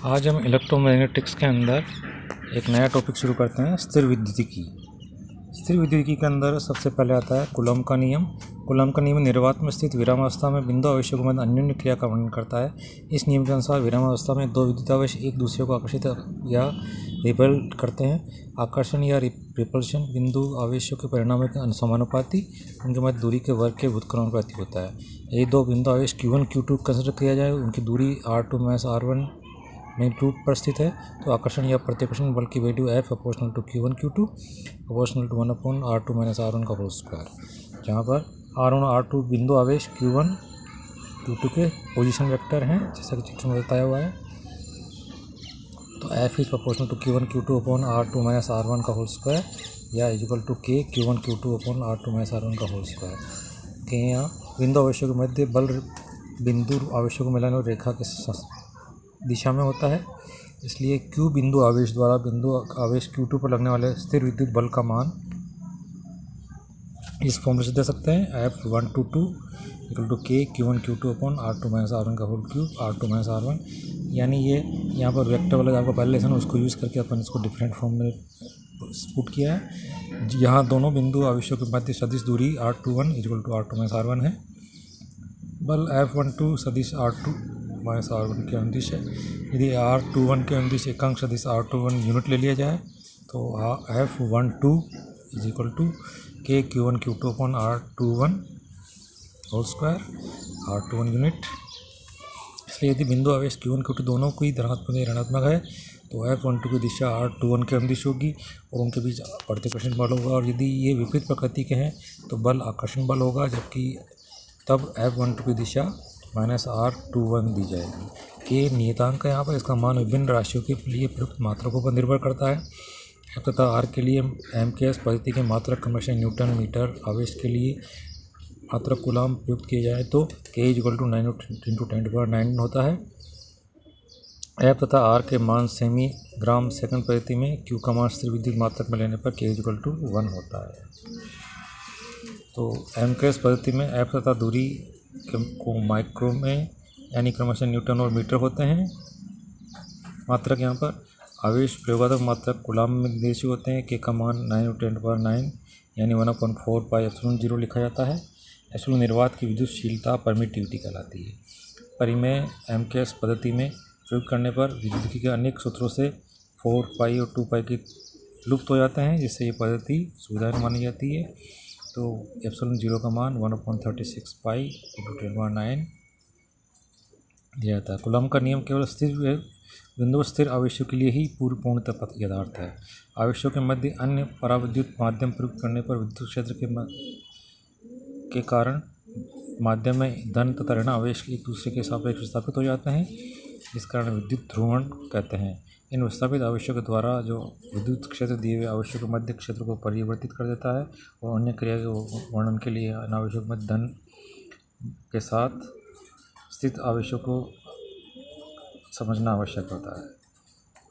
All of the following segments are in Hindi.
आज हम इलेक्ट्रोमैग्नेटिक्स के अंदर एक नया टॉपिक शुरू करते हैं, स्थिर विद्युतिकी। स्थिर विद्युतिकी के अंदर सबसे पहले आता है कूलॉम का नियम। कूलॉम का नियम निर्वात में स्थित विरामावस्था में बिंदु आवेशों के मध्य अन्योन्य क्रिया का वर्णन करता है। इस नियम के अनुसार विरामावस्था में दो विद्युत आवेश एक दूसरे को आकर्षित या रिपेल करते हैं। आकर्षण या रिपल्शन बिंदु आवेशों के परिणामों के समानुपाती उनके मध्य दूरी के वर्ग के व्युत्क्रमानुपाती होता है। यदि दो बिंदु आवेश Q1 Q2 कंसिडर किया जाए, उनकी दूरी R2 - R1 मैग्नीट्यूड पर स्थित है, तो आकर्षण या प्रतिकर्षण बल की value F proportional to Q1 Q2 proportional to 1/R2 - R1 का होल स्क्वायर, जहाँ पर R1 और R2 बिंदु आवेश Q1 Q2 के पोजीशन वेक्टर हैं, जैसा कि चित्र में बताया हुआ है। तो F is proportional to Q1 Q2 upon R2 - R1 का होल स्क्वायर या equal to K Q1 Q2 upon R2 - R1 का होल स्क्वायर। के यहाँ बिंदु आवेशों के मध्य बल बिंदु आवेशों को मिलाने और रेखा के दिशा में होता है, इसलिए Q बिंदु आवेश द्वारा बिंदु आवेश Q2 पर लगने वाले स्थिर विद्युत बल का मान इस फॉर्मूले से दे सकते हैं, F122 equal to K Q1 Q2 upon R2 - R1 का होल क्यूब R2 - R1। यानी ये यहाँ पर वेक्टर वाला आपका पहले लेसन उसको यूज़ करके अपन इसको डिफरेंट फॉर्म में पुट किया है। यहाँ दोनों बिंदु आवेशों के मध्य सदिश दूरी R21 equal to R2 - R1 है। बल F12 सदिश R2 - R1 के अनुदिश है। यदि R21 के अनुदिश एकांक सदिश R21 यूनिट ले लिया जाए, तो F12 is equal to K Q1 Q2 upon R21 whole square R21 unit. इसलिए यदि बिंदु आवेश Q1 Q2 दोनों कोई धनात्मक या ऋणात्मक है, तो F12 की दिशा R21 के अनुदिश होगी और उनके बीच प्रतिकर्षण बल होगा। और यदि ये विपरीत प्रकृति के हैं, तो बल आकर्षण बल होगा, जबकि तब F12 की दिशा -R21 दी जाएगी। के नियतांक है यहाँ पर, इसका मान विभिन्न राशियों के लिए प्रयुक्त मात्रकों पर निर्भर करता है। F तथा R के लिए MKS पद्धति के मात्रक क्रमशः न्यूटन मीटर, आवेश के लिए मात्रक कूलॉम प्रयुक्त किए जाए तो K इक्वल टू 9 × 10⁹ होता है। F तथा R के मान सेमी ग्राम सेकंड पद्धति में Q का मान स्थिर विद्युत मात्रक में लेने पर K इक्वल टू 1 होता है। तो MKS पद्धति में F तथा दूरी को माइक्रो में यानी क्रमशः न्यूटन और मीटर होते हैं। मात्रक यहाँ पर आवेश प्रयोगात्मक मात्रक कूलॉम में निर्देशित होते हैं। K का मान 9 × 10⁹ यानी 1/4 पाई एप्सिलॉन 0 लिखा जाता है। एप्सिलॉन निर्वात की विद्युतशीलता परमिटिविटी कहलाती है। परिमेय MKS पद्धति में प्रयोग करने पर विद्युतिकी के अनेक सूत्रों से 4 पाई और 2 पाई की लुप्त हो जाते हैं, जिससे ये पद्धति सुविधाजनक मानी जाती है। तो एप्सिलॉन 0 का मान 1/36 पाई × 10⁹ दिया जाता है। कूलॉम का नियम केवल स्थिर बिंदु स्थिर आवेशों के लिए ही पूर्णतः यथार्थ है। आवेशों के मध्य अन्य पराविद्युत माध्यम प्रयुक्त करने पर विद्युत क्षेत्र के कारण माध्यम में धन तथा ऋण आवेश एक दूसरे के सापेक्ष विस्थापित हो जाते हैं, इस कारण विद्युत ध्रुवण कहते हैं। इन विस्थापित आवेशों के द्वारा जो विद्युत क्षेत्र दिए हुए आवेशों के मध्य क्षेत्र को परिवर्तित कर देता है, और अन्य क्रिया के वर्णन के लिए इन आवेशों के मध्य धन के साथ स्थित आवेशों को समझना आवश्यक होता है।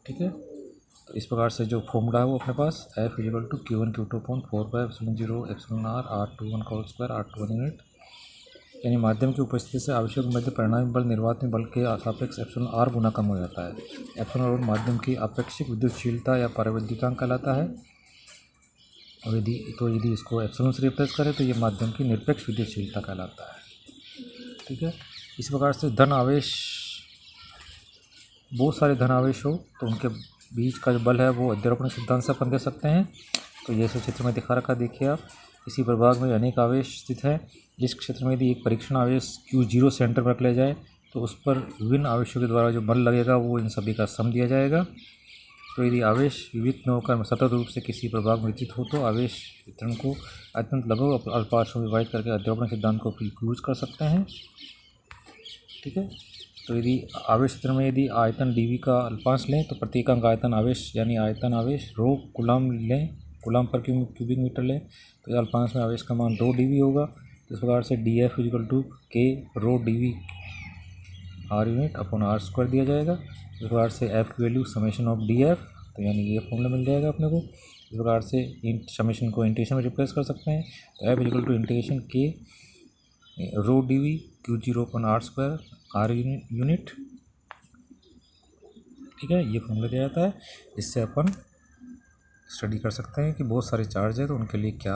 ठीक है, तो इस प्रकार से जो फॉर्मूला है वो अपने पास F equal to Q1 Q2 upon 4 pi epsilon 0 epsilon R R21 का होल स्क्वायर R21 यूनिट, यानी माध्यम की उपस्थिति से आवेशों के मध्य परिणामी बल निर्वात में बल के सापेक्ष एप्सिलॉन R गुना कम हो जाता है। एप्सिलॉन R माध्यम की आपेक्षिक विद्युतशीलता या पराविद्युतांक कहलाता है। और यदि इसको एप्सिलॉन से रिप्लेस करें तो ये माध्यम की निरपेक्ष विद्युतशीलता कहलाता है। ठीक है, इस प्रकार से धन आवेश, बहुत सारे धन आवेश हो तो उनके बीच का जो बल है वो अध्यारोपण सिद्धांत से अपन दे सकते हैं। तो जैसे चित्र में दिखा रखा, देखिए आप, इसी प्रभाग में अनेक आवेश स्थित है। जिस क्षेत्र में यदि एक परीक्षण आवेश Q0 सेंटर पर रख लिया जाए, तो उस पर विभिन्न आवेशों के द्वारा जो बल लगेगा वो इन सभी का सम दिया जाएगा। तो यदि आवेश विविध में होकर सतत रूप से किसी प्रभाग में वितरित हो, तो आवेश वितरण को अत्यंत लघु अल्पांशों में विभाजित करके अध्यारोपण सिद्धांत को यूज कर सकते हैं। ठीक है, तो यदि आवेश क्षेत्र में यदि आयतन dV का अल्पांश लें, तो प्रत्येकांक आयतन आवेश यानी आयतन आवेश रो कूलॉम लें, कूलॉम पर क्यूबिक मीटर लें, तो अल्पांश में आवेश का मान रो dV होगा। तो इस प्रकार से DF equal to K rho dV R unit upon R square दिया जाएगा। इस प्रकार से F की वैल्यू समेशन ऑफ DF, तो यानी ये फॉर्मूला मिल जाएगा अपने को। इस प्रकार से समेशन को इंटीग्रेशन में रिप्लेस कर सकते हैं। तो F equal to integration K rho dV Q0 upon R square R unit ठीक है, ये फॉर्मूला दिया जाता है। इससे अपन स्टडी कर सकते हैं कि बहुत सारे चार्ज है तो उनके लिए क्या